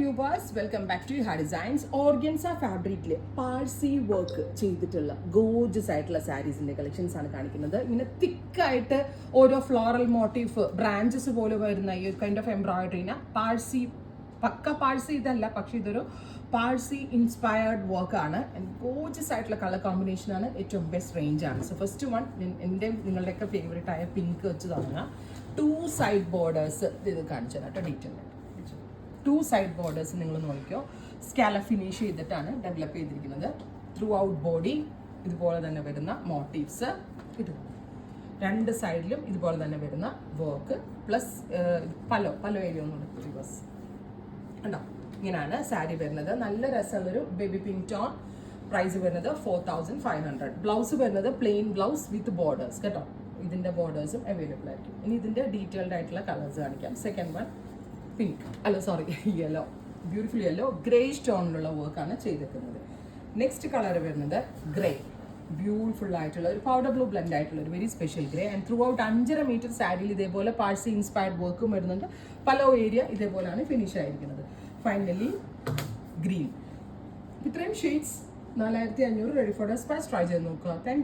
Viewers, welcome back to ഹാ designs. Organza ഫാബ്രിക്കിൽ Parsi work ചെയ്തിട്ടുള്ള ഗോർജസ് ആയിട്ടുള്ള സാരീസിന്റെ കളക്ഷൻസ് ആണ് കാണിക്കുന്നത്. ഇങ്ങനെ തിക്കായിട്ട് ഓരോ ഫ്ലോറൽ മോട്ടീഫ് ബ്രാഞ്ചസ് പോലെ വരുന്ന ഈ കൈൻഡ് ഓഫ് എംബ്രോയിഡറിന് പാഴ്സി, പക്ക പാഴ്സി ഇതല്ല, പക്ഷെ ഇതൊരു പാഴ്സി ഇൻസ്പയർഡ് വർക്കാണ്. ഗോർജസ് ആയിട്ടുള്ള കളർ കോമ്പിനേഷൻ ആണ്, ഏറ്റവും ബെസ്റ്റ് റേഞ്ച് ആണ്. സോ ഫസ്റ്റ് വൺ എൻ്റെ നിങ്ങളുടെയൊക്കെ ഫേവറേറ്റ് ആയ പിങ്ക് വെച്ച് തുടങ്ങാം. 2 സൈഡ് ബോർഡേഴ്സ് ഇത് കാണിച്ചു തരാം കേട്ടോ. ഡീറ്റെയിൽ 2 സൈഡ് ബോർഡേഴ്സ് നിങ്ങൾ നോക്കിയോ, സ്കാല ഫിനിഷ് ചെയ്തിട്ടാണ് ഡെവലപ്പ് ചെയ്തിരിക്കുന്നത്. ത്രൂ ഔട്ട് ബോഡി ഇതുപോലെ തന്നെ വരുന്ന മോട്ടീവ്സ്, ഇത് 2 സൈഡിലും ഇതുപോലെ തന്നെ വരുന്ന വർക്ക് പ്ലസ് പല ഏരിയ ഒന്നും റിവേഴ്സ് ഉണ്ടോ. ഇങ്ങനെയാണ് സാരി വരുന്നത്. നല്ല രസമുള്ളൊരു ബേബി പിങ്ക് ടോൺ. പ്രൈസ് വരുന്നത് 4500. ബ്ലൗസ് വരുന്നത് പ്ലെയിൻ ബ്ലൗസ് വിത്ത് ബോർഡേഴ്സ് കേട്ടോ. ഇതിൻ്റെ ബോർഡേഴ്സും അവൈലബിൾ ആയിരിക്കും. ഇനി ഇതിൻ്റെ ഡീറ്റെയിൽഡ് ആയിട്ടുള്ള കളേഴ്സ് കാണിക്കാം. സെക്കൻഡ് വൺ പിങ്ക്, അല്ല sorry yellow, beautiful yellow, grey സ്റ്റോണിലുള്ള വർക്കാണ് ചെയ്തിരിക്കുന്നത്. നെക്സ്റ്റ് കളർ വരുന്നത് ഗ്രേ, ബ്യൂട്ടിഫുൾ ആയിട്ടുള്ള ഒരു പൗഡർ ബ്ലൂ ബ്ലെൻഡ് ആയിട്ടുള്ള ഒരു very special grey. And through 5.5 metre സാരിയിൽ ഇതേപോലെ പാഴ്സി ഇൻസ്പയർഡ് വർക്കും വരുന്നുണ്ട്. പല ഏരിയ ഇതേപോലെയാണ് ഫിനിഷ് ആയിരിക്കുന്നത്. Finally green. ഇത്രയും shades 4500 ready for despatch. Try ചെയ്ത് നോക്കുക. താങ്ക്